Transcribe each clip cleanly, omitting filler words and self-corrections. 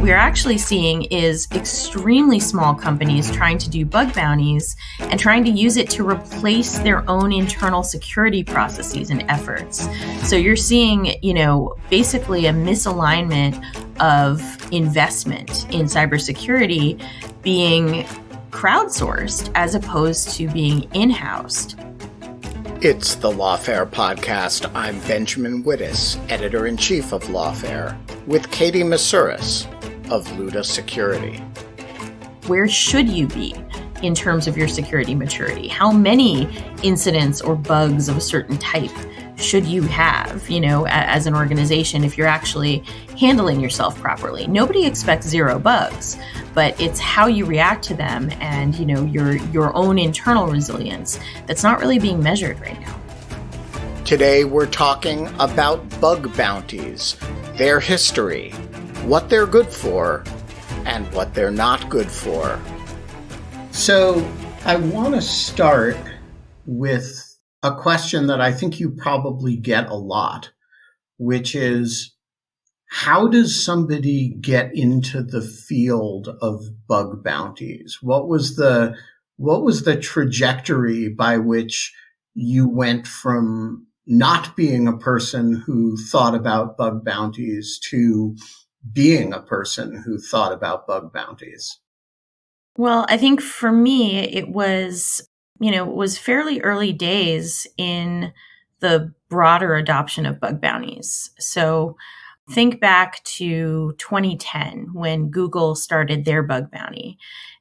we're actually seeing is extremely small companies trying to do bug bounties and trying to use it to replace their own internal security processes and efforts. So you're seeing, basically a misalignment of investment in cybersecurity being crowdsourced as opposed to being in-housed. It's the Lawfare podcast. I'm Benjamin Wittes, editor-in-chief of Lawfare, with Katie Moussouris of Luda Security. Where should you be in terms of your security maturity? How many incidents or bugs of a certain type should you have, as an organization if you're actually handling yourself properly? Nobody expects zero bugs, but it's how you react to them and, your own internal resilience that's not really being measured right now. Today we're talking about bug bounties, their history, what they're good for, and what they're not good for. So I want to start with a question that I think you probably get a lot, which is, how does somebody get into the field of bug bounties? What was the trajectory by which you went from not being a person who thought about bug bounties to being a person who thought about bug bounties? Well, I think for me, it was fairly early days in the broader adoption of bug bounties. So think back to 2010 when Google started their bug bounty.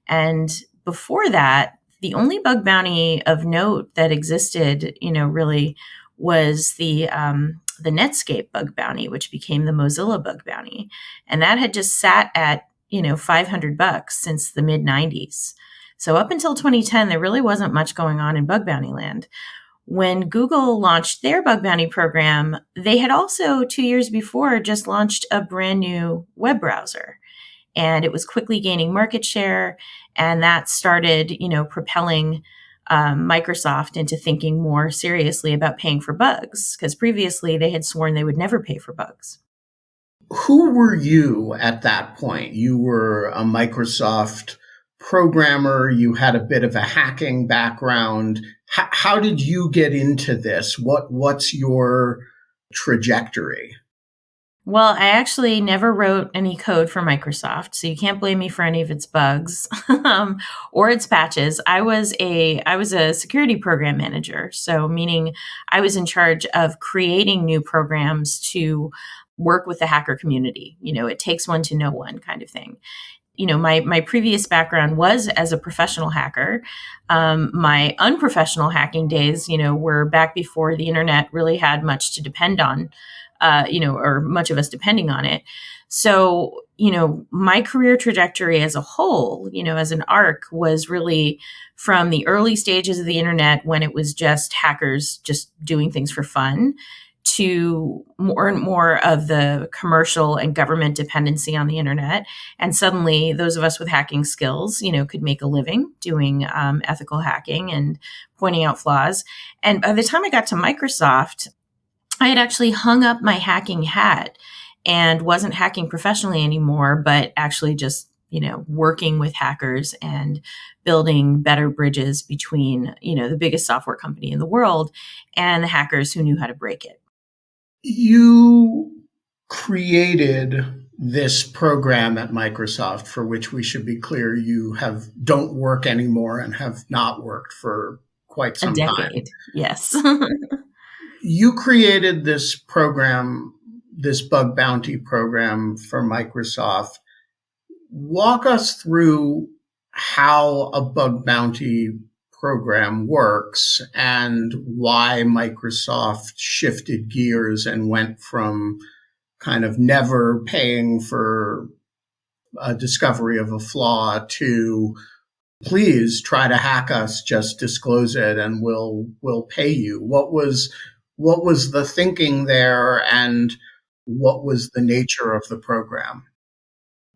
And before that, the only bug bounty of note that existed, really was the Netscape bug bounty, which became the Mozilla bug bounty. And that had just sat at, $500 since the mid 90s. So up until 2010, there really wasn't much going on in bug bounty land. When Google launched their bug bounty program, they had also 2 years before just launched a brand new web browser. And it was quickly gaining market share. And that started, propelling Microsoft into thinking more seriously about paying for bugs, because previously they had sworn they would never pay for bugs. Who were you at that point? You were a Microsoft programmer. You had a bit of a hacking background. How did you get into this? What's your trajectory? Well, I actually never wrote any code for Microsoft, so you can't blame me for any of its bugs or its patches. I was a security program manager, so meaning I was in charge of creating new programs to work with the hacker community. It takes one to know one kind of thing. My previous background was as a professional hacker. My unprofessional hacking days, were back before the internet really had much to depend on, or much of us depending on it. So, my career trajectory as a whole, as an arc, was really from the early stages of the internet when it was just hackers just doing things for fun, to more and more of the commercial and government dependency on the internet. And suddenly those of us with hacking skills, could make a living doing ethical hacking and pointing out flaws. And by the time I got to Microsoft, I had actually hung up my hacking hat and wasn't hacking professionally anymore, but actually just, working with hackers and building better bridges between, the biggest software company in the world and the hackers who knew how to break it. You created this program at Microsoft, for which we should be clear you don't work anymore and have not worked for quite some time. A decade, yes. You created this program, this bug bounty program for Microsoft. Walk us through how a bug bounty program works and why Microsoft shifted gears and went from kind of never paying for a discovery of a flaw to, please try to hack us, just disclose it and we'll pay you. What was the thinking there, and what was the nature of the program?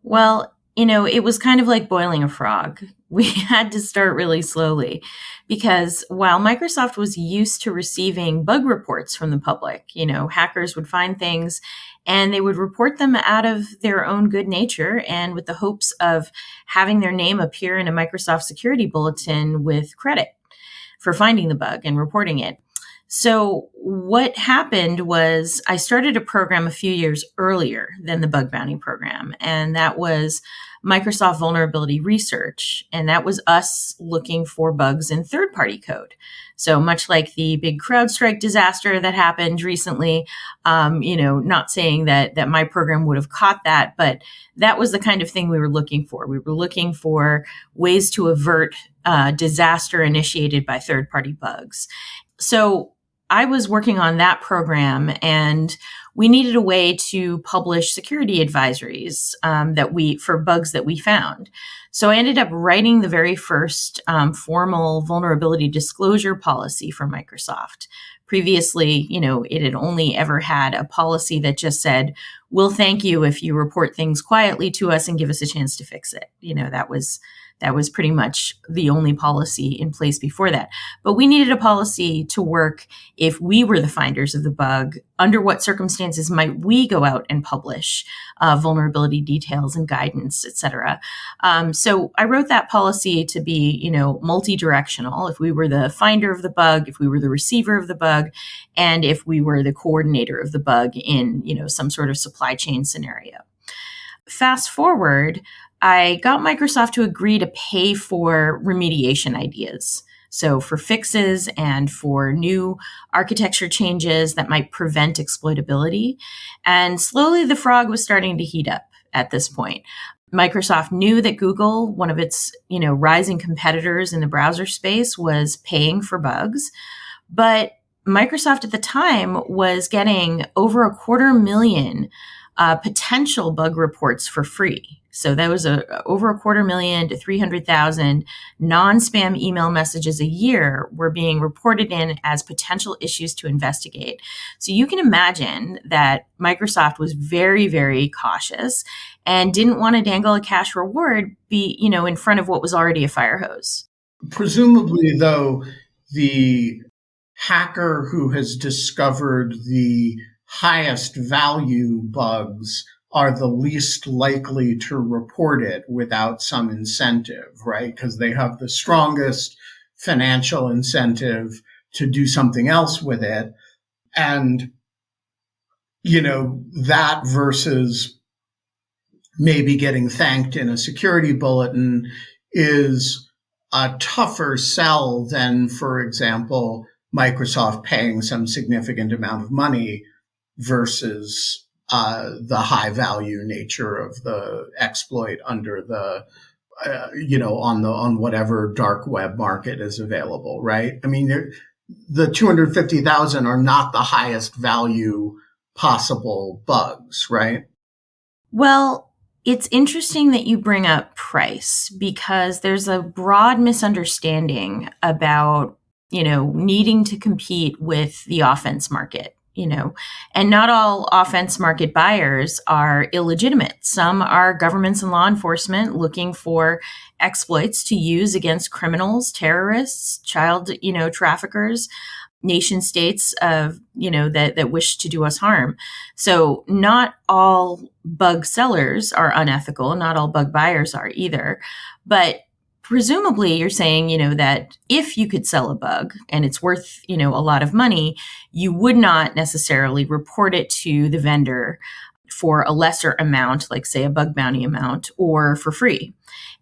Well, It was kind of like boiling a frog. We had to start really slowly because while Microsoft was used to receiving bug reports from the public, hackers would find things and they would report them out of their own good nature and with the hopes of having their name appear in a Microsoft security bulletin with credit for finding the bug and reporting it. So what happened was I started a program a few years earlier than the bug bounty program, and that was Microsoft Vulnerability Research, and that was us looking for bugs in third-party code. So much like the big CrowdStrike disaster that happened recently, not saying that my program would have caught that, but that was the kind of thing we were looking for. We were looking for ways to avert disaster initiated by third-party bugs. So I was working on that program, and we needed a way to publish security advisories for bugs that we found. So I ended up writing the very first formal vulnerability disclosure policy for Microsoft. Previously, it had only ever had a policy that just said, "We'll thank you if you report things quietly to us and give us a chance to fix it." That was pretty much the only policy in place before that. But we needed a policy to work if we were the finders of the bug. Under what circumstances might we go out and publish vulnerability details and guidance, et cetera? So I wrote that policy to be, multi-directional. If we were the finder of the bug, if we were the receiver of the bug, and if we were the coordinator of the bug in, some sort of supply chain scenario. Fast forward, I got Microsoft to agree to pay for remediation ideas. So for fixes and for new architecture changes that might prevent exploitability. And slowly the frog was starting to heat up at this point. Microsoft knew that Google, one of its, rising competitors in the browser space, was paying for bugs. But Microsoft at the time was getting over 250,000 potential bug reports for free. So that was over 250,000 to 300,000 non-spam email messages a year were being reported in as potential issues to investigate. So you can imagine that Microsoft was very, very cautious and didn't want to dangle a cash reward in front of what was already a fire hose. Presumably, though, the hacker who has discovered the highest value bugs are the least likely to report it without some incentive, right? Because they have the strongest financial incentive to do something else with it. And, that versus maybe getting thanked in a security bulletin is a tougher sell than, for example, Microsoft paying some significant amount of money versus the high value nature of the exploit under the, on whatever dark web market is available, right? I mean, the 250,000 are not the highest value possible bugs, right? Well, it's interesting that you bring up price because there's a broad misunderstanding about, needing to compete with the offense market. And not all offense market buyers are illegitimate. Some are governments and law enforcement looking for exploits to use against criminals, terrorists, child, traffickers, nation states of, that wish to do us harm. So not all bug sellers are unethical. Not all bug buyers are either. But presumably you're saying, that if you could sell a bug and it's worth, a lot of money, you would not necessarily report it to the vendor for a lesser amount, like say a bug bounty amount, or for free.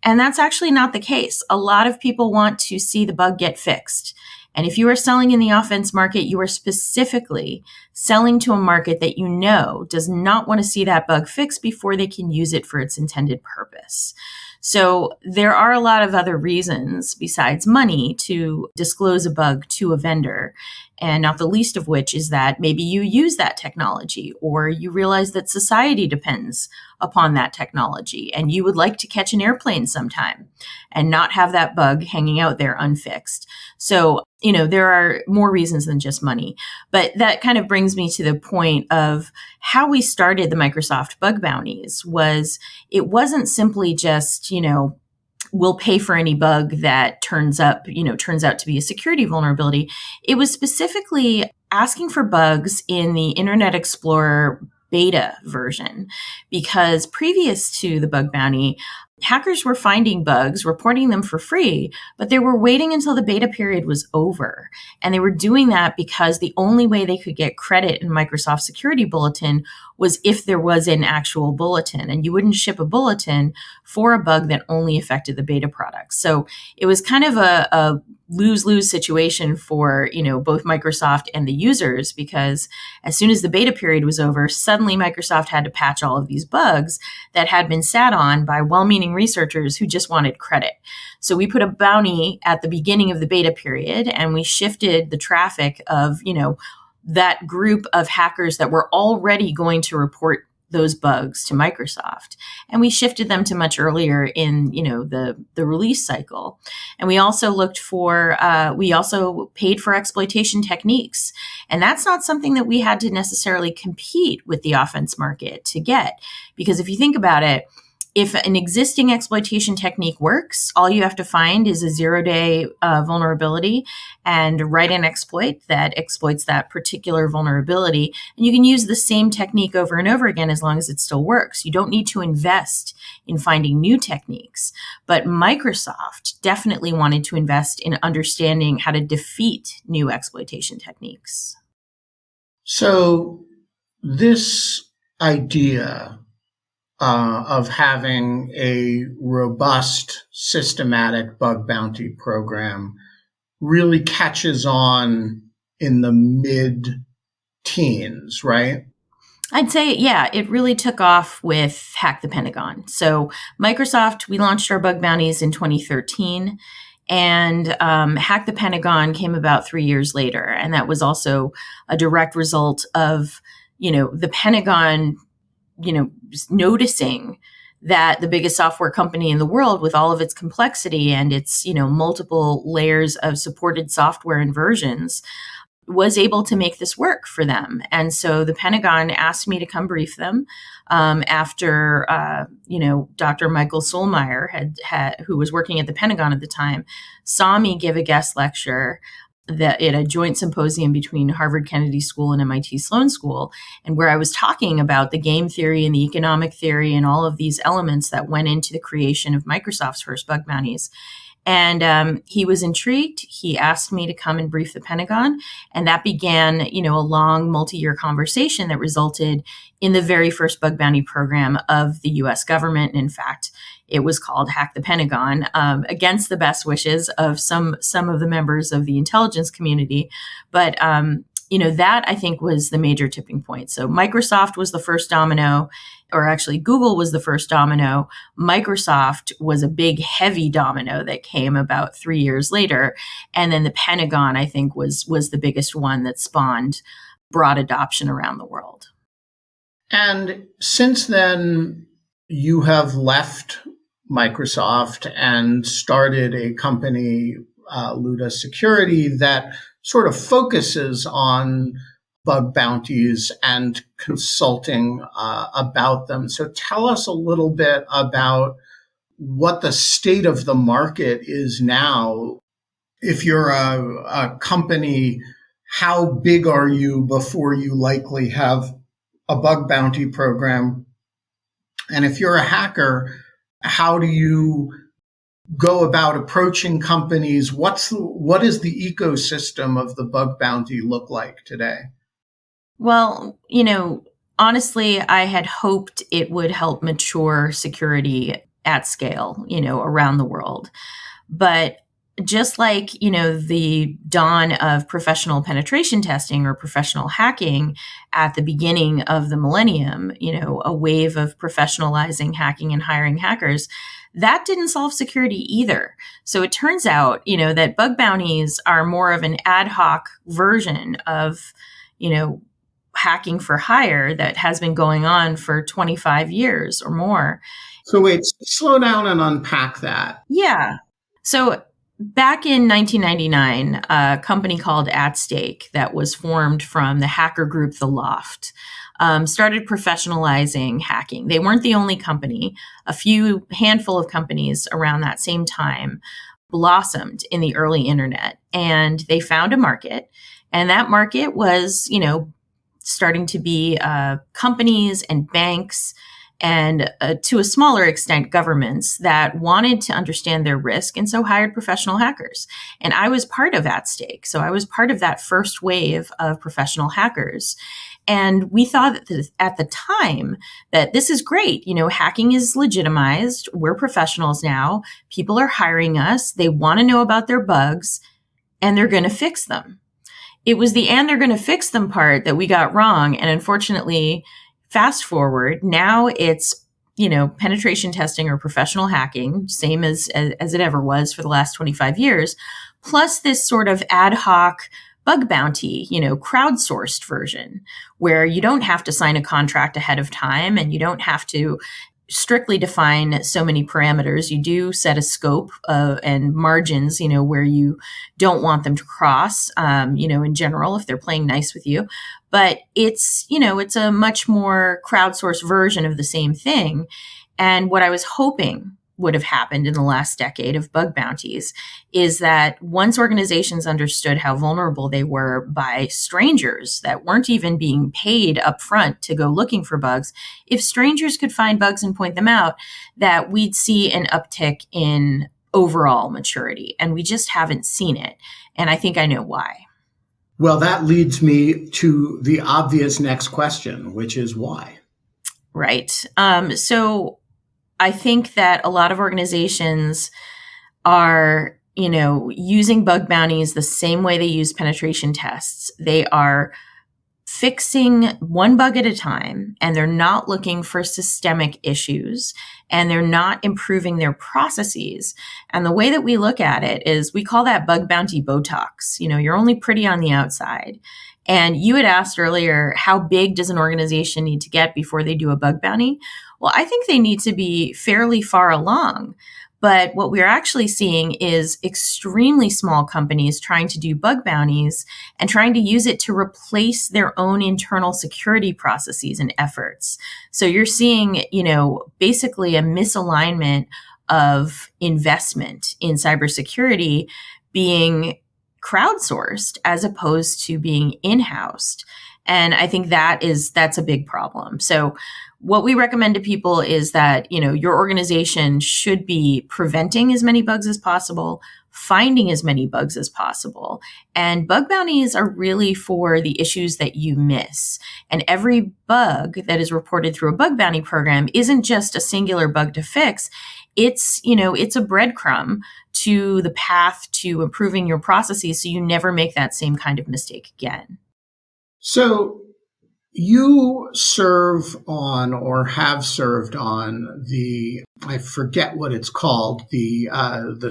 And that's actually not the case. A lot of people want to see the bug get fixed. And if you are selling in the offense market, you are specifically selling to a market that does not want to see that bug fixed before they can use it for its intended purpose. So there are a lot of other reasons besides money to disclose a bug to a vendor. And not the least of which is that maybe you use that technology, or you realize that society depends upon that technology and you would like to catch an airplane sometime and not have that bug hanging out there unfixed. So, there are more reasons than just money. But that kind of brings me to the point of how we started the Microsoft bug bounties. It wasn't simply just, we'll pay for any bug that turns out to be a security vulnerability. It was specifically asking for bugs in the Internet Explorer beta version, because previous to the bug bounty, hackers were finding bugs, reporting them for free, but they were waiting until the beta period was over. And they were doing that because the only way they could get credit in Microsoft Security Bulletin was if there was an actual bulletin. And you wouldn't ship a bulletin for a bug that only affected the beta products. So it was kind of a lose-lose situation for, both Microsoft and the users, because as soon as the beta period was over, suddenly Microsoft had to patch all of these bugs that had been sat on by well-meaning researchers who just wanted credit. So we put a bounty at the beginning of the beta period, and we shifted the traffic of, that group of hackers that were already going to report those bugs to Microsoft. And we shifted them to much earlier in, the release cycle. And we also we also paid for exploitation techniques. And that's not something that we had to necessarily compete with the offense market to get. Because if you think about it, if an existing exploitation technique works, all you have to find is a 0-day vulnerability and write an exploit that exploits that particular vulnerability. And you can use the same technique over and over again as long as it still works. You don't need to invest in finding new techniques. But Microsoft definitely wanted to invest in understanding how to defeat new exploitation techniques. So this idea of having a robust, systematic bug bounty program really catches on in the mid-teens, right? I'd say, yeah, it really took off with Hack the Pentagon. So Microsoft, we launched our bug bounties in 2013. And Hack the Pentagon came about 3 years later. And that was also a direct result of, the Pentagon noticing that the biggest software company in the world, with all of its complexity and its, multiple layers of supported software and versions, was able to make this work for them. And so the Pentagon asked me to come brief them after, Dr. Michael Solmeyer who was working at the Pentagon at the time, saw me give a guest lecture at a joint symposium between Harvard Kennedy School and MIT Sloan School, and where I was talking about the game theory and the economic theory and all of these elements that went into the creation of Microsoft's first bug bounties. And he was intrigued. He asked me to come and brief the Pentagon. And that began, a long multi-year conversation that resulted in the very first bug bounty program of the US government. And in fact, it was called Hack the Pentagon, against the best wishes of some of the members of the intelligence community. But that I think was the major tipping point. So Microsoft was the first domino, or actually Google was the first domino. Microsoft was a big, heavy domino that came about 3 years later. And then the Pentagon, I think, was the biggest one that spawned broad adoption around the world. And since then, you have left Microsoft and started a company, Luda Security, that sort of focuses on bug bounties and consulting about them. So tell us a little bit about what the state of the market is now. If you're a company, how big are you before you likely have a bug bounty program? And if you're a hacker, how do you go about approaching companies? What is the ecosystem of the bug bounty look like today? Well, honestly, I had hoped it would help mature security at scale, around the world. But just like, the dawn of professional penetration testing or professional hacking at the beginning of the millennium, a wave of professionalizing hacking and hiring hackers, that didn't solve security either. So it turns out, that bug bounties are more of an ad hoc version of, hacking for hire that has been going on for 25 years or more. So wait, slow down and unpack that. Yeah. So back in 1999, a company called At Stake that was formed from the hacker group The Loft started professionalizing hacking. They weren't the only company. A handful of companies around that same time blossomed in the early internet, and they found a market. And that market was, starting to be companies and banks and to a smaller extent, governments that wanted to understand their risk and so hired professional hackers. And I was part of At Stake. So I was part of that first wave of professional hackers. And we thought that at the time that this is great. Hacking is legitimized. We're professionals now. People are hiring us. They want to know about their bugs and they're going to fix them. It was the "and they're going to fix them" part that we got wrong. And unfortunately, fast forward, now it's, penetration testing or professional hacking, same as it ever was for the last 25 years, plus this sort of ad hoc bug bounty, crowdsourced version where you don't have to sign a contract ahead of time and you don't have to strictly define so many parameters. You do set a scope and margins, where you don't want them to cross, in general, if they're playing nice with you. But it's a much more crowdsourced version of the same thing. And what I was hoping would have happened in the last decade of bug bounties is that once organizations understood how vulnerable they were by strangers that weren't even being paid up front to go looking for bugs, if strangers could find bugs and point them out, that we'd see an uptick in overall maturity. And we just haven't seen it. And I think I know why. Well, that leads me to the obvious next question, which is why? Right. So I think that a lot of organizations are, using bug bounties the same way they use penetration tests. They are fixing one bug at a time, and they're not looking for systemic issues, and they're not improving their processes. And the way that we look at it is we call that bug bounty Botox. You're only pretty on the outside. And you had asked earlier, how big does an organization need to get before they do a bug bounty? Well, I think they need to be fairly far along. But what we're actually seeing is extremely small companies trying to do bug bounties and trying to use it to replace their own internal security processes and efforts. So you're seeing, basically a misalignment of investment in cybersecurity being crowdsourced as opposed to being in-housed. And I think that's a big problem. So what we recommend to people is that, your organization should be preventing as many bugs as possible, finding as many bugs as possible. And bug bounties are really for the issues that you miss. And every bug that is reported through a bug bounty program isn't just a singular bug to fix. It's a breadcrumb to the path to improving your processes so you never make that same kind of mistake again. So you serve on or have served on I forget what it's called, the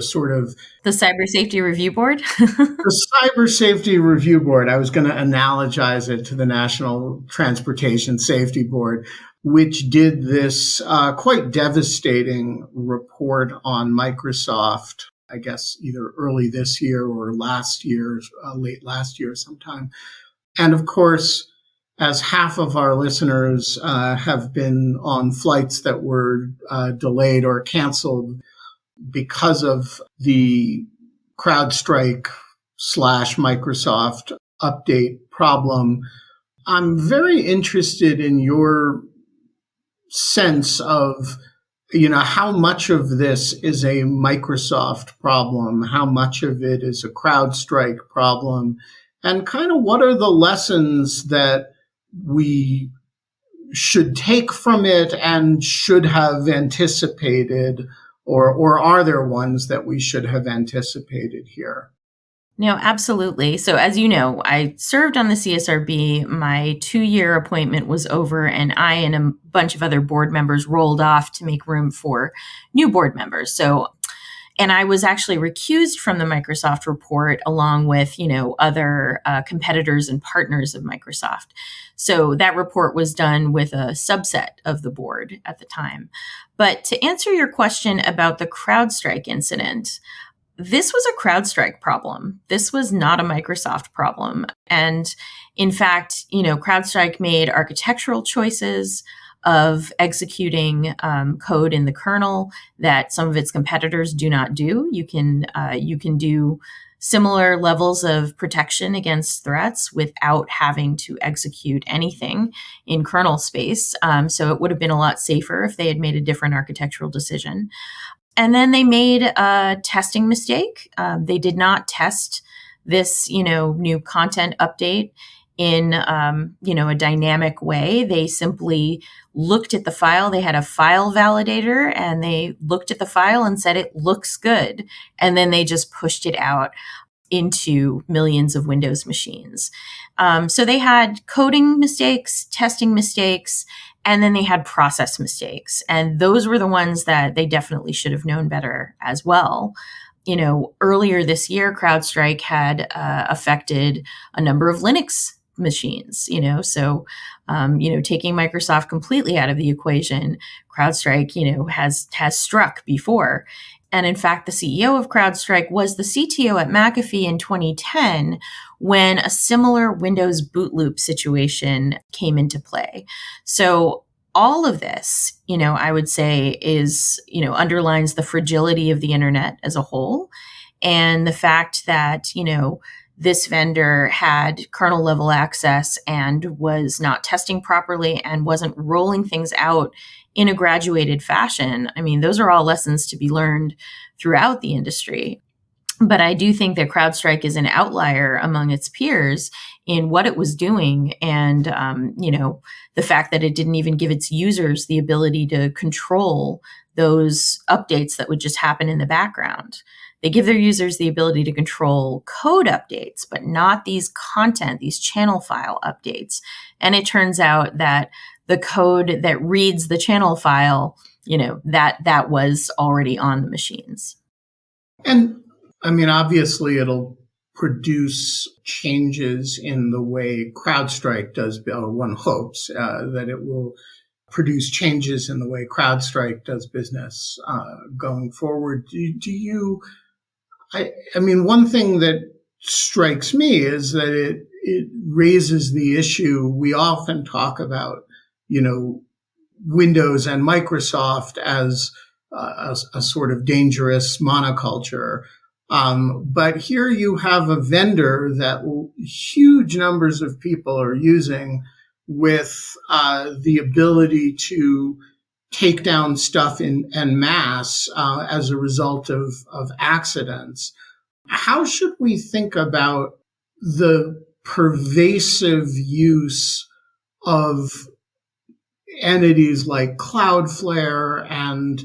sort of... The Cyber Safety Review Board? The Cyber Safety Review Board. I was going to analogize it to the National Transportation Safety Board, which did this quite devastating report on Microsoft, I guess either early this year or last year, late last year sometime. And of course, as half of our listeners have been on flights that were delayed or canceled because of the CrowdStrike / Microsoft update problem, I'm very interested in your sense of, how much of this is a Microsoft problem, how much of it is a CrowdStrike problem, and kind of what are the lessons that we should take from it and should have anticipated or are there ones that we should have anticipated here? No, absolutely. So, as you know, I served on the CSRB. My 2-year appointment was over, and I and a bunch of other board members rolled off to make room for new board members. So, and I was actually recused from the Microsoft report along with, other competitors and partners of Microsoft. So that report was done with a subset of the board at the time. But to answer your question about the CrowdStrike incident, this was a CrowdStrike problem. This was not a Microsoft problem. And in fact, CrowdStrike made architectural choices of executing code in the kernel that some of its competitors do not do. You can do similar levels of protection against threats without having to execute anything in kernel space. So it would have been a lot safer if they had made a different architectural decision. And then they made a testing mistake. They did not test this, new content update in, a dynamic way. They simply looked at the file. They had a file validator, and they looked at the file and said, it looks good. And then they just pushed it out into millions of Windows machines. So they had coding mistakes, testing mistakes, and then they had process mistakes. And those were the ones that they definitely should have known better as well. Earlier this year, CrowdStrike had affected a number of Linux machines, so, taking Microsoft completely out of the equation, CrowdStrike, has struck before. And in fact, the CEO of CrowdStrike was the CTO at McAfee in 2010 when a similar Windows boot loop situation came into play. So all of this, I would say is, underlines the fragility of the internet as a whole, and the fact that, this vendor had kernel level access and was not testing properly and wasn't rolling things out in a graduated fashion. I mean, those are all lessons to be learned throughout the industry. But I do think that CrowdStrike is an outlier among its peers in what it was doing, and the fact that it didn't even give its users the ability to control those updates that would just happen in the background. They give their users the ability to control code updates, but not these channel file updates. And it turns out that the code that reads the channel file, that was already on the machines. And I mean, obviously, it'll produce changes in the way CrowdStrike does. One hopes that it will produce changes in the way CrowdStrike does business going forward. Do you? I mean, one thing that strikes me is that it raises the issue. We often talk about, Windows and Microsoft as a sort of dangerous monoculture. But here you have a vendor that huge numbers of people are using with the ability to take down stuff en masse as a result of accidents. How should we think about the pervasive use of entities like Cloudflare and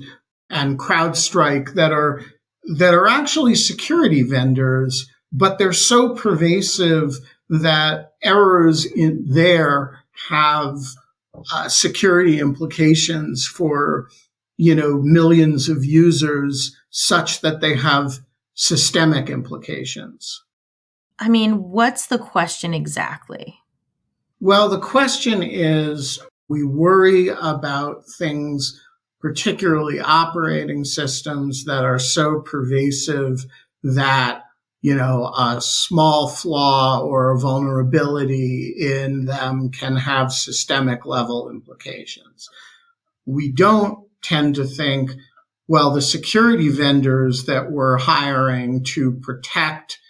CrowdStrike that are actually security vendors, but they're so pervasive that errors in there have security implications for, millions of users, such that they have systemic implications? I mean, what's the question exactly? Well, the question is, we worry about things, particularly operating systems that are so pervasive that, a small flaw or a vulnerability in them can have systemic level implications. We don't tend to think, well, the security vendors that we're hiring to protect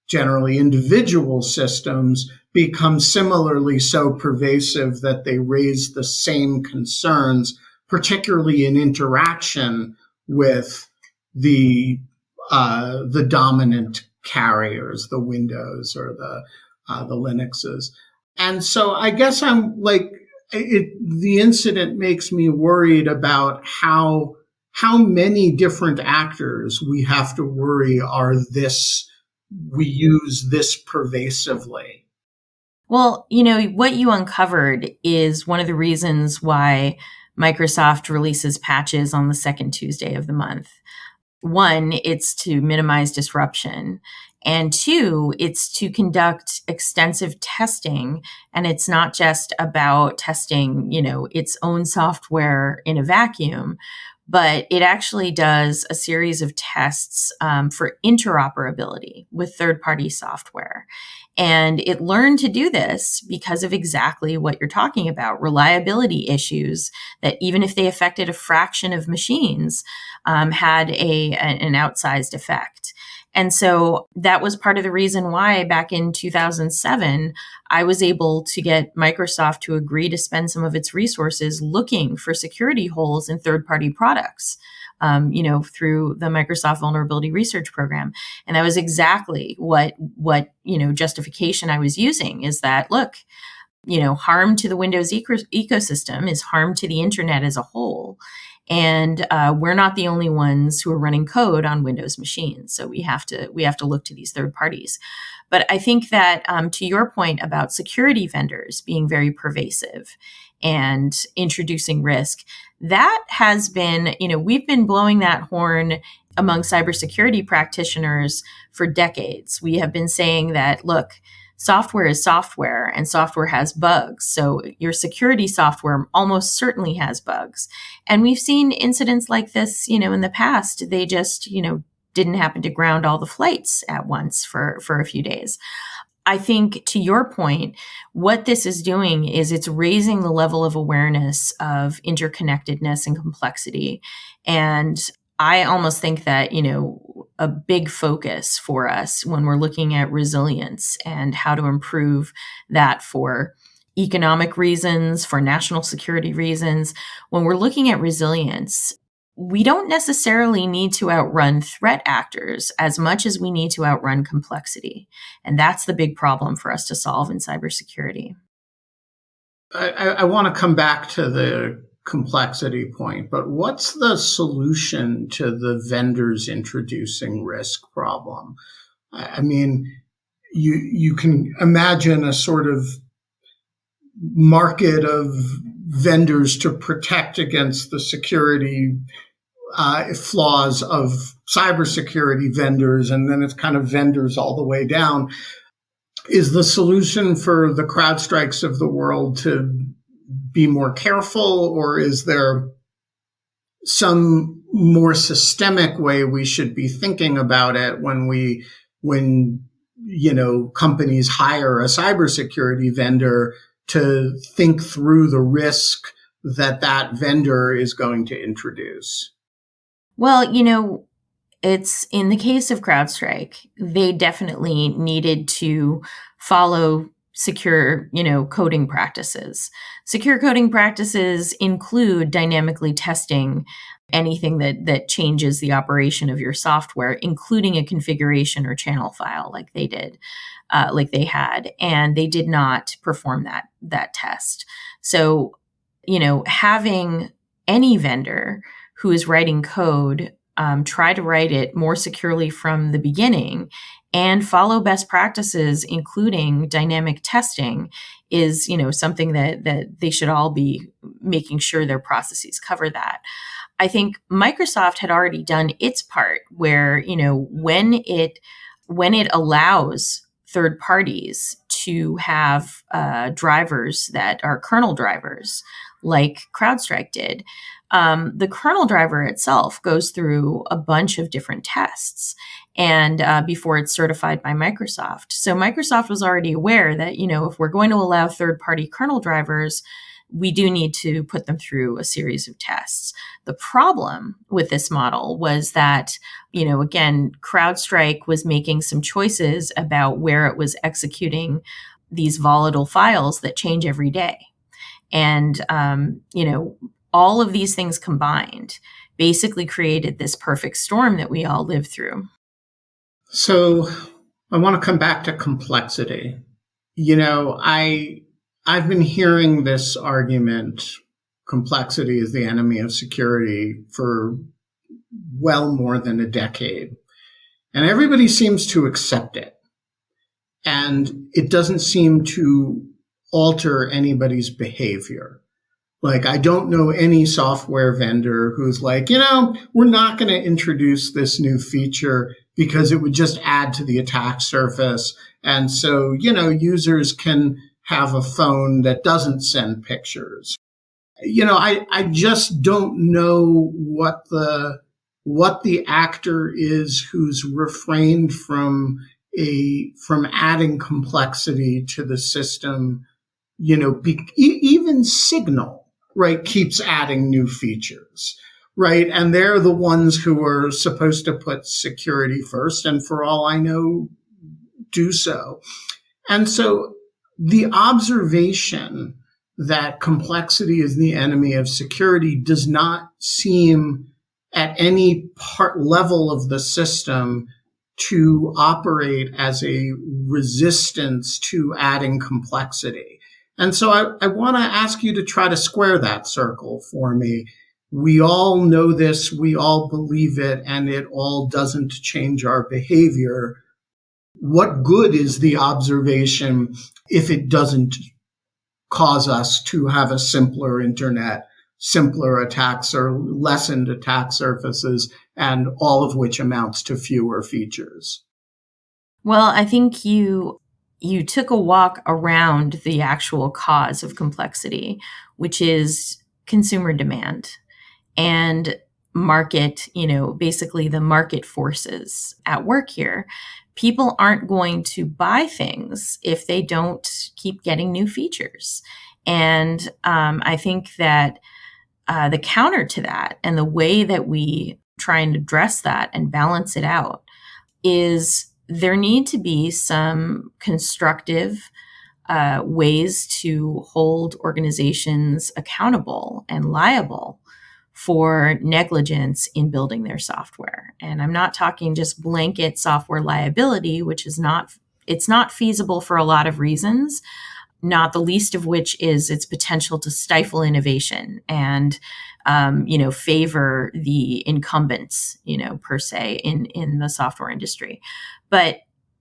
generally individual systems become similarly so pervasive that they raise the same concerns, particularly in interaction with the dominant carriers, the Windows or the Linuxes. And so I guess I'm like, the incident makes me worried about how how many different actors we have to worry we use this pervasively. Well, what you uncovered is one of the reasons why Microsoft releases patches on the second Tuesday of the month. One, it's to minimize disruption. And two, it's to conduct extensive testing. And it's not just about testing, its own software in a vacuum, but it actually does a series of tests for interoperability with third-party software. And it learned to do this because of exactly what you're talking about, reliability issues that even if they affected a fraction of machines, had an outsized effect. And so that was part of the reason why back in 2007, I was able to get Microsoft to agree to spend some of its resources looking for security holes in third-party products. Through the Microsoft Vulnerability Research Program. And that was exactly what justification I was using is that, look, harm to the Windows ecosystem is harm to the internet as a whole. And we're not the only ones who are running code on Windows machines. So we have to look to these third parties. But I think that to your point about security vendors being very pervasive and introducing risk, that has been, we've been blowing that horn among cybersecurity practitioners for decades. We have been saying that, look, software is software and software has bugs. So your security software almost certainly has bugs. And we've seen incidents like this, in the past. They just, didn't happen to ground all the flights at once for a few days. I think to your point, what this is doing is it's raising the level of awareness of interconnectedness and complexity. And I almost think that, a big focus for us when we're looking at resilience and how to improve that for economic reasons, for national security reasons, when we're looking at resilience, we don't necessarily need to outrun threat actors as much as we need to outrun complexity. And that's the big problem for us to solve in cybersecurity. I want to come back to the complexity point, but what's the solution to the vendors introducing risk problem? I mean, you can imagine a sort of market of vendors to protect against the security flaws of cybersecurity vendors, and then it's kind of vendors all the way down. Is the solution for the CrowdStrikes of the world to be more careful, or is there some more systemic way we should be thinking about it when companies hire a cybersecurity vendor to think through the risk that vendor is going to introduce? Well, it's in the case of CrowdStrike, they definitely needed to follow secure, coding practices. Secure coding practices include dynamically testing anything that changes the operation of your software, including a configuration or channel file like they did, like they had, and they did not perform that test. So, having any vendor who is writing code try to write it more securely from the beginning and follow best practices, including dynamic testing, is something that they should all be making sure their processes cover that. I think Microsoft had already done its part where, when it allows third parties to have drivers that are kernel drivers, like CrowdStrike did, the kernel driver itself goes through a bunch of different tests and before it's certified by Microsoft. So Microsoft was already aware that, if we're going to allow third-party kernel drivers, we do need to put them through a series of tests. The problem with this model was that, again, CrowdStrike was making some choices about where it was executing these volatile files that change every day. And, all of these things combined basically created this perfect storm that we all live through. So I want to come back to complexity. I've been hearing this argument, complexity is the enemy of security, for well more than a decade. And everybody seems to accept it. And it doesn't seem to alter anybody's behavior. Like, I don't know any software vendor who's like, we're not going to introduce this new feature because it would just add to the attack surface. And so, users can have a phone that doesn't send pictures. I just don't know what the actor is who's refrained from adding complexity to the system. Even Signal, right, keeps adding new features, right? And they're the ones who are supposed to put security first, and for all I know, do so. And so the observation that complexity is the enemy of security does not seem at any level of the system to operate as a resistance to adding complexity. And so I want to ask you to try to square that circle for me. We all know this, we all believe it, and it all doesn't change our behavior. What good is the observation if it doesn't cause us to have a simpler internet, simpler attacks or lessened attack surfaces, and all of which amounts to fewer features? Well, I think you took a walk around the actual cause of complexity, which is consumer demand and market, basically the market forces at work here. People aren't going to buy things if they don't keep getting new features. And I think that the counter to that and the way that we try and address that and balance it out is there need to be some constructive ways to hold organizations accountable and liable for negligence in building their software. And I'm not talking just blanket software liability, which is it's not feasible for a lot of reasons, not the least of which is its potential to stifle innovation and favor the incumbents, per se in the software industry. But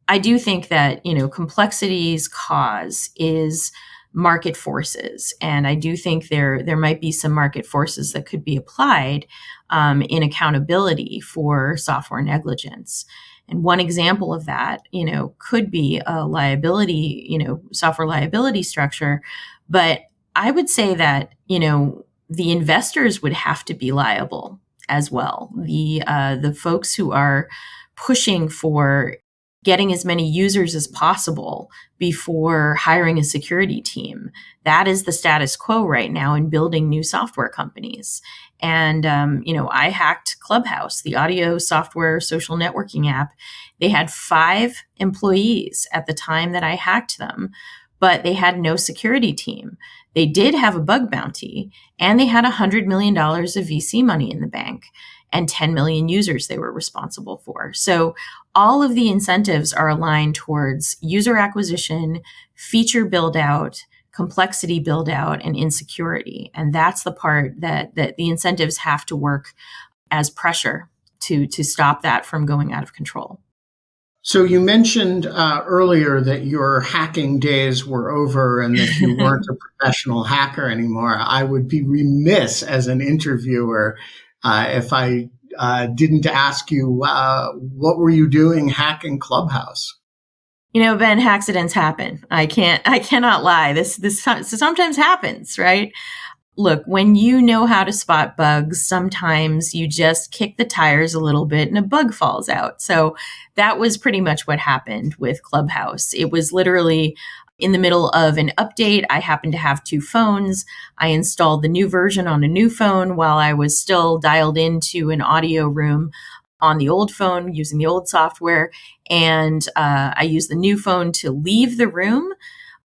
I do think that, complexity's cause is market forces. And I do think there might be some market forces that could be applied in accountability for software negligence. And one example of that, could be a liability, software liability structure. But I would say that, the investors would have to be liable as well. The folks who are pushing for getting as many users as possible before hiring a security team. That is the status quo right now in building new software companies. And, I hacked Clubhouse, the audio software social networking app. They had 5 employees at the time that I hacked them, but they had no security team. They did have a bug bounty, and they had $100 million of VC money in the bank and 10 million users they were responsible for. So all of the incentives are aligned towards user acquisition, feature build out, complexity build out, and insecurity. And that's the part that the incentives have to work as pressure to stop that from going out of control. So you mentioned earlier that your hacking days were over and that you weren't a professional hacker anymore. I would be remiss as an interviewer if I didn't ask you, what were you doing hacking Clubhouse? Ben, accidents happen. I cannot lie. This sometimes happens, right? Look, when you know how to spot bugs, sometimes you just kick the tires a little bit and a bug falls out. So that was pretty much what happened with Clubhouse. It was literally in the middle of an update. I happened to have 2 phones. I installed the new version on a new phone while I was still dialed into an audio room on the old phone using the old software. And I used the new phone to leave the room,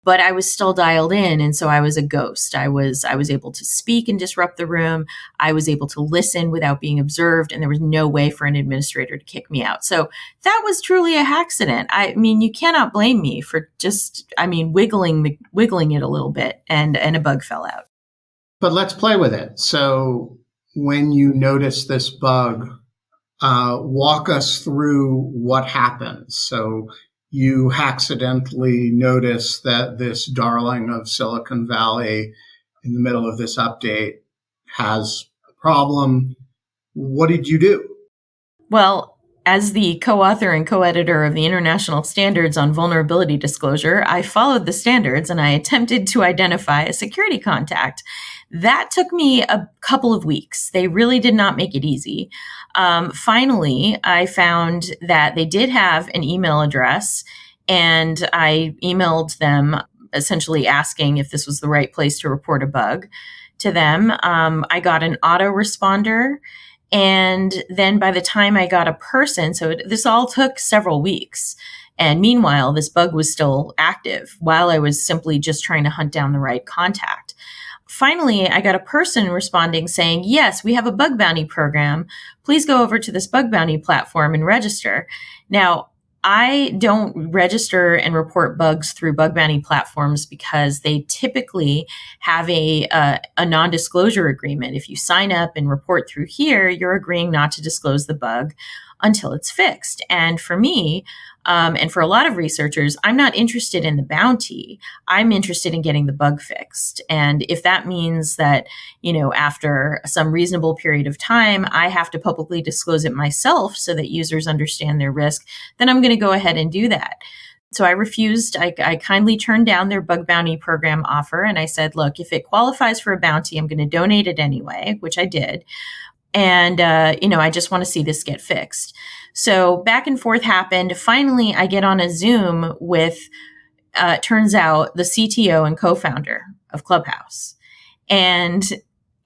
but I was still dialed in. And so I was a ghost. I was able to speak and disrupt the room. I was able to listen without being observed. And there was no way for an administrator to kick me out. So that was truly a accident. I mean, you cannot blame me for just, wiggling it a little bit and a bug fell out. But let's play with it. So when you noticed this bug, Walk us through what happens. So you accidentally notice that this darling of Silicon Valley in the middle of this update has a problem. What did you do? Well, as the co-author and co-editor of the International Standards on Vulnerability Disclosure, I followed the standards and I attempted to identify a security contact. That took me a couple of weeks. They really did not make it easy. Finally, I found that they did have an email address, and I emailed them essentially asking if this was the right place to report a bug to them. I got an autoresponder. And then by the time I got a person, this all took several weeks. And meanwhile, this bug was still active while I was simply just trying to hunt down the right contact. Finally, I got a person responding saying, yes, we have a bug bounty program. Please go over to this bug bounty platform and register. Now, I don't register and report bugs through bug bounty platforms because they typically have a non-disclosure agreement. If you sign up and report through here, you're agreeing not to disclose the bug until it's fixed. And for me, and for a lot of researchers, I'm not interested in the bounty. I'm interested in getting the bug fixed. And if that means that, after some reasonable period of time, I have to publicly disclose it myself so that users understand their risk, then I'm going to go ahead and do that. So I refused. I kindly turned down their bug bounty program offer. And I said, look, if it qualifies for a bounty, I'm going to donate it anyway, which I did. And, I just want to see this get fixed. So back and forth happened. Finally, I get on a Zoom with, turns out, the CTO and co-founder of Clubhouse. And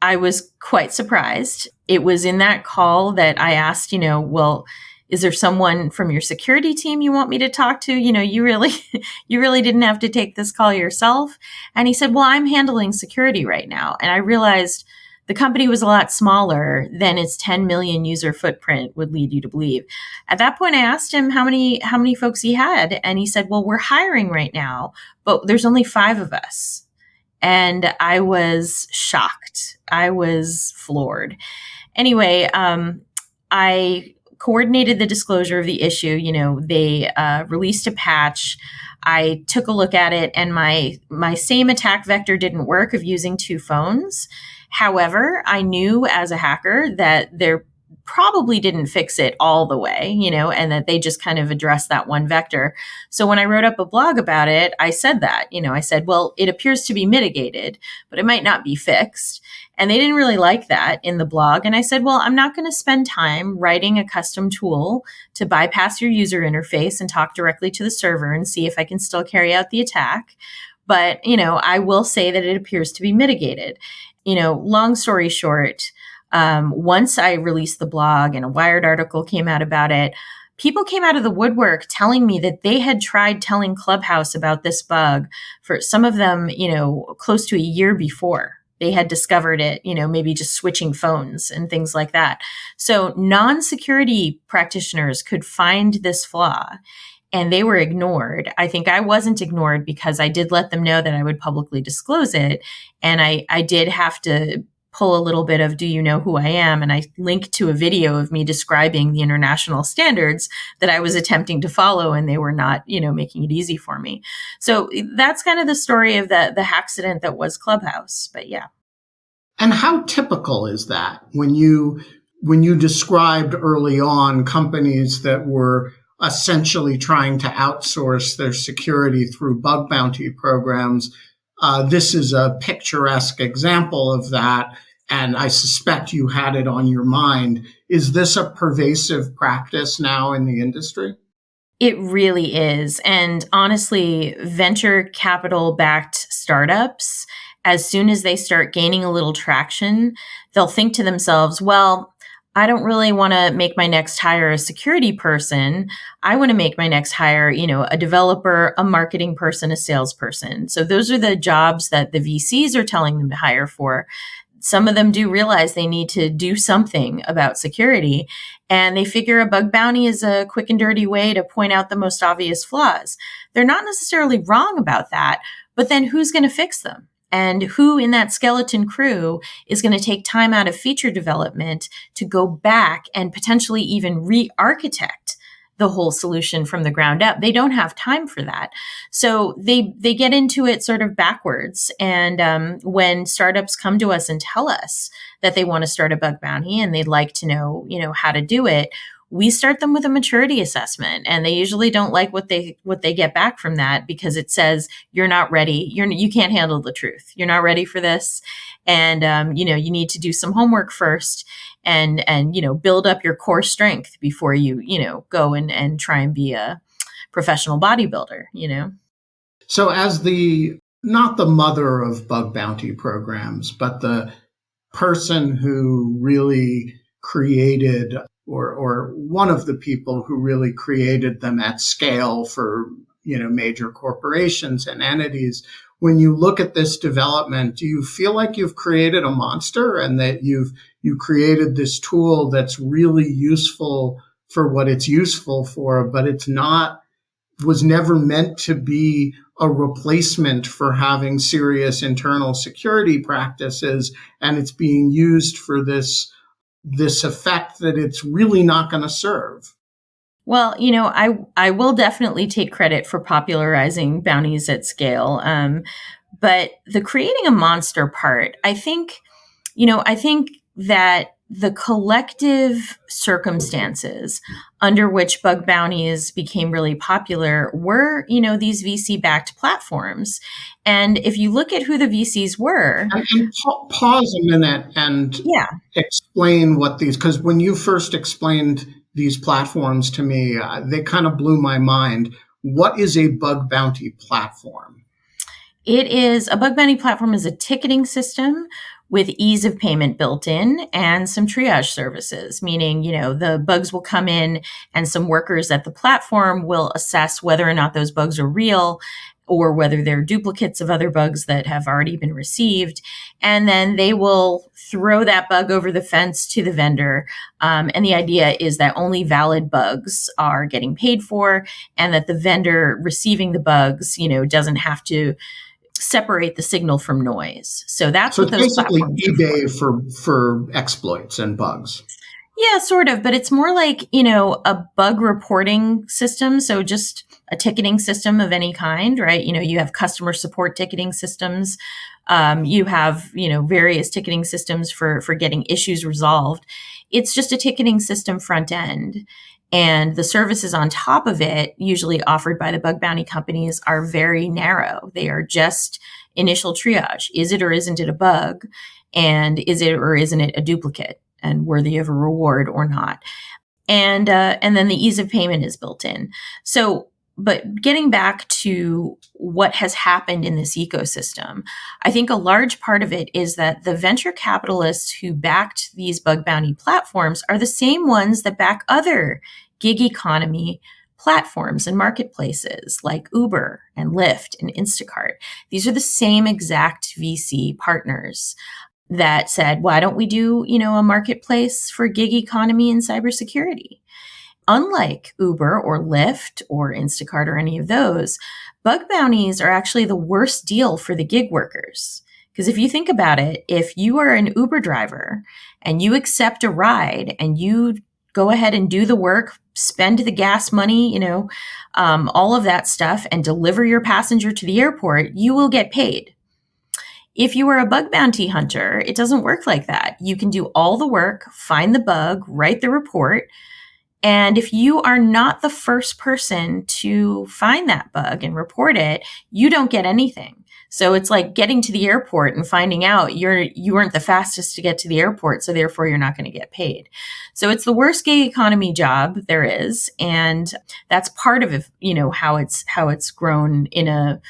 I was quite surprised. It was in that call that I asked, well, is there someone from your security team you want me to talk to? You really, you really didn't have to take this call yourself. And he said, well, I'm handling security right now. And I realized the company was a lot smaller than its 10 million user footprint would lead you to believe. At that point, I asked him how many folks he had. And he said, well, we're hiring right now, but there's only 5 of us. And I was shocked. I was floored. Anyway, I coordinated the disclosure of the issue. They released a patch. I took a look at it, and my same attack vector didn't work of using 2 phones. However, I knew as a hacker that they're probably didn't fix it all the way, and that they just kind of addressed that one vector. So when I wrote up a blog about it, I said that, I said, well, it appears to be mitigated, but it might not be fixed. And they didn't really like that in the blog. And I said, well, I'm not going to spend time writing a custom tool to bypass your user interface and talk directly to the server and see if I can still carry out the attack. But, I will say that it appears to be mitigated. Long story short, once I released the blog and a Wired article came out about it, people came out of the woodwork telling me that they had tried telling Clubhouse about this bug for some of them, close to a year before they had discovered it, maybe just switching phones and things like that. So non-security practitioners could find this flaw and they were ignored. I think I wasn't ignored because I did let them know that I would publicly disclose it. And I did have to pull a little bit of, do you know who I am? And I linked to a video of me describing the international standards that I was attempting to follow, and they were not, making it easy for me. So that's kind of the story of the accident that was Clubhouse. But yeah. And how typical is that when you described early on companies that were essentially trying to outsource their security through bug bounty programs? This is a picturesque example of that, and I suspect you had it on your mind. Is this a pervasive practice now in the industry? It really is. And honestly, venture capital-backed startups, as soon as they start gaining a little traction, they'll think to themselves, well, I don't really want to make my next hire a security person. I want to make my next hire, a developer, a marketing person, a salesperson. So those are the jobs that the VCs are telling them to hire for. Some of them do realize they need to do something about security, and they figure a bug bounty is a quick and dirty way to point out the most obvious flaws. They're not necessarily wrong about that, but then who's going to fix them? And who in that skeleton crew is going to take time out of feature development to go back and potentially even re-architect the whole solution from the ground up? They don't have time for that. So they get into it sort of backwards. And when startups come to us and tell us that they want to start a bug bounty and they'd like to know, how to do it, we start them with a maturity assessment, and they usually don't like what they get back from that, because it says you're not ready. You can't handle the truth. You're not ready for this, and you need to do some homework first, and build up your core strength before you go and try and be a professional bodybuilder. So, as not the mother of bug bounty programs, but the person who really created, or one of the people who really created them at scale for major corporations and entities, when you look at this development, do you feel like you've created a monster, and that you created this tool that's really useful for what it's useful for, but was never meant to be a replacement for having serious internal security practices, and it's being used for this effect that it's really not going to serve? Well, I will definitely take credit for popularizing bounties at scale. But the creating a monster part, I think that the collective circumstances under which bug bounties became really popular were, these VC-backed platforms. And if you look at who the VCs were... And pause a minute and explain what these... Because when you first explained these platforms to me, they kind of blew my mind. What is a bug bounty platform? A bug bounty platform is a ticketing system with ease of payment built in and some triage services, meaning, the bugs will come in and some workers at the platform will assess whether or not those bugs are real, or whether they're duplicates of other bugs that have already been received. And then they will throw that bug over the fence to the vendor. And the idea is that only valid bugs are getting paid for, and that the vendor receiving the bugs, doesn't have to separate the signal from noise. So that's what those basically platforms eBay for exploits and bugs. Yeah, sort of, but it's more like, a bug reporting system. So just a ticketing system of any kind, right? You have customer support ticketing systems. You have, various ticketing systems for getting issues resolved. It's just a ticketing system front end. And the services on top of it, usually offered by the bug bounty companies, are very narrow. They are just initial triage. Is it or isn't it a bug? And is it or isn't it a duplicate and worthy of a reward or not? And then the ease of payment is built in. So, but getting back to what has happened in this ecosystem, I think a large part of it is that the venture capitalists who backed these bug bounty platforms are the same ones that back other gig economy platforms and marketplaces like Uber and Lyft and Instacart. These are the same exact VC partners that said, why don't we do, a marketplace for gig economy and cybersecurity? Unlike Uber or Lyft or Instacart or any of those, bug bounties are actually the worst deal for the gig workers. Because if you think about it, if you are an Uber driver and you accept a ride and you go ahead and do the work, spend the gas money, all of that stuff, and deliver your passenger to the airport, you will get paid. If you are a bug bounty hunter, it doesn't work like that. You can do all the work, find the bug, write the report. And if you are not the first person to find that bug and report it, you don't get anything. So it's like getting to the airport and finding out you weren't the fastest to get to the airport, so therefore you're not going to get paid. So it's the worst gig economy job there is, and that's part of how it's grown in a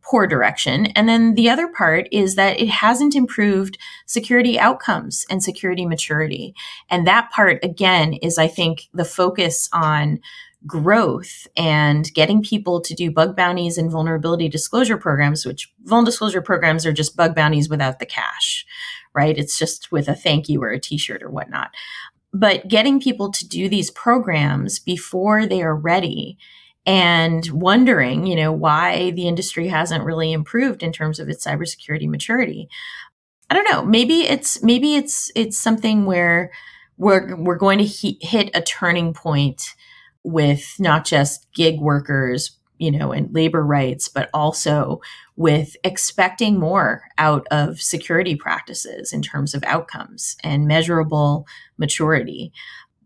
poor direction. And then the other part is that it hasn't improved security outcomes and security maturity. And that part, again, is, I think, the focus on growth and getting people to do bug bounties and vulnerability disclosure programs, which vulnerability disclosure programs are just bug bounties without the cash, right? It's just with a thank you or a t-shirt or whatnot. But getting people to do these programs before they are ready and wondering, why the industry hasn't really improved in terms of its cybersecurity maturity. I don't know. Maybe it's something where we're going to hit a turning point with not just gig workers, and labor rights, but also with expecting more out of security practices in terms of outcomes and measurable maturity.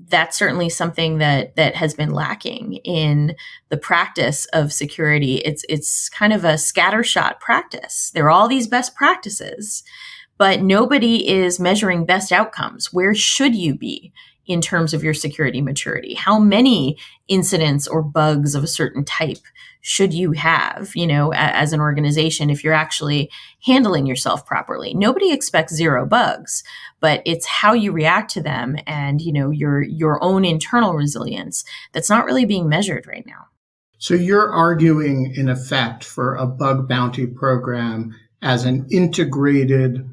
That's certainly something that has been lacking in the practice of security. It's kind of a scattershot practice. There are all these best practices, but nobody is measuring best outcomes. Where should you be in terms of your security maturity? How many incidents or bugs of a certain type should you have, as an organization, if you're actually handling yourself properly? Nobody expects zero bugs, but it's how you react to them and, your own internal resilience that's not really being measured right now. So you're arguing, in effect, for a bug bounty program as an integrated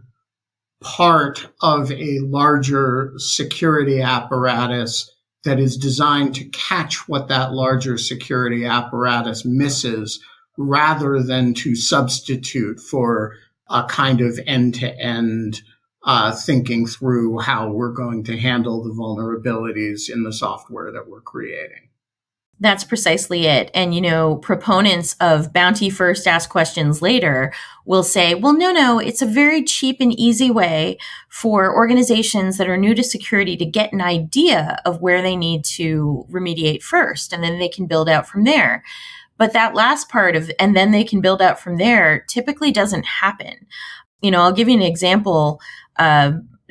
part of a larger security apparatus that is designed to catch what that larger security apparatus misses, rather than to substitute for a kind of end-to-end thinking through how we're going to handle the vulnerabilities in the software that we're creating. That's precisely it. And, proponents of bounty first, ask questions later will say, well, no, it's a very cheap and easy way for organizations that are new to security to get an idea of where they need to remediate first, and then they can build out from there. But that last part of, and then they can build out from there, typically doesn't happen. I'll give you an example.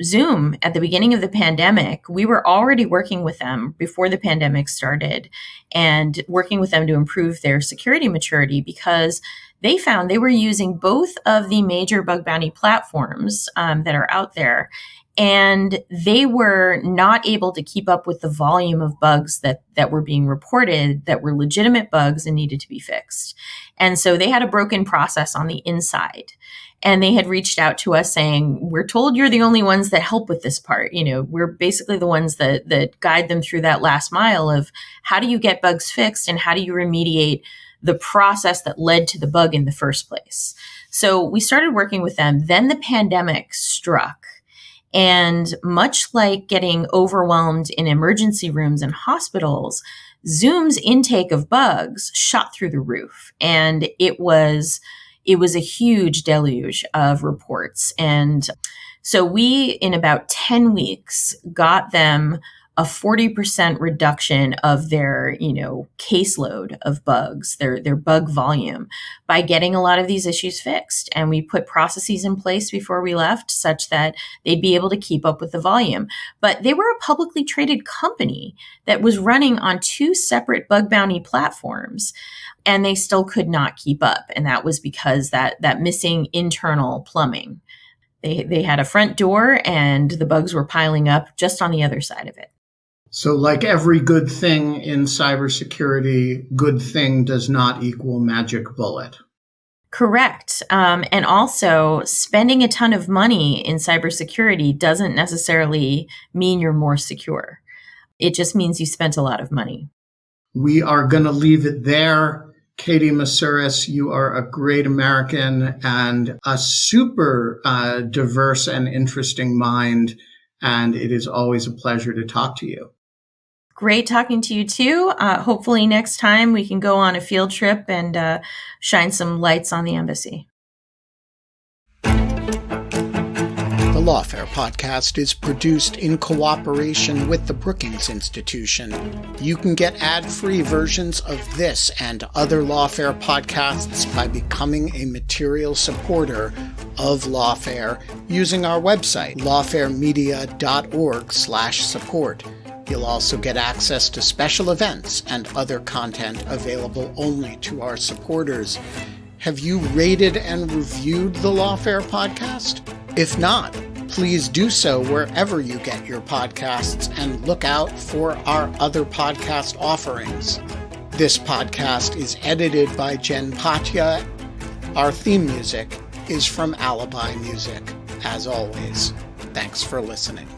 Zoom, at the beginning of the pandemic, we were already working with them before the pandemic started and working with them to improve their security maturity, because they found they were using both of the major bug bounty platforms that are out there, and they were not able to keep up with the volume of bugs that were being reported that were legitimate bugs and needed to be fixed. And so they had a broken process on the inside. And they had reached out to us saying, we're told you're the only ones that help with this part. We're basically the ones that guide them through that last mile of how do you get bugs fixed and how do you remediate the process that led to the bug in the first place. So we started working with them. Then the pandemic struck. And much like getting overwhelmed in emergency rooms and hospitals, Zoom's intake of bugs shot through the roof. And it was a huge deluge of reports. And so we, in about 10 weeks, got them a 40% reduction of their, caseload of bugs, their bug volume, by getting a lot of these issues fixed. And we put processes in place before we left such that they'd be able to keep up with the volume. But they were a publicly traded company that was running on two separate bug bounty platforms, and they still could not keep up. And that was because that missing internal plumbing. They had a front door and the bugs were piling up just on the other side of it. So like every good thing in cybersecurity, good thing does not equal magic bullet. Correct. And also, spending a ton of money in cybersecurity doesn't necessarily mean you're more secure. It just means you spent a lot of money. We are going to leave it there. Katie Moussouris, you are a great American and a super diverse and interesting mind, and it is always a pleasure to talk to you. Great talking to you too. Hopefully next time we can go on a field trip and shine some lights on the embassy. The Lawfare podcast is produced in cooperation with the Brookings Institution. You can get ad-free versions of this and other Lawfare podcasts by becoming a material supporter of Lawfare using our website, lawfaremedia.org/support. You'll also get access to special events and other content available only to our supporters. Have you rated and reviewed the Lawfare podcast? If not, please do so wherever you get your podcasts and look out for our other podcast offerings. This podcast is edited by Jen Patja. Our theme music is from Alibi Music. As always, thanks for listening.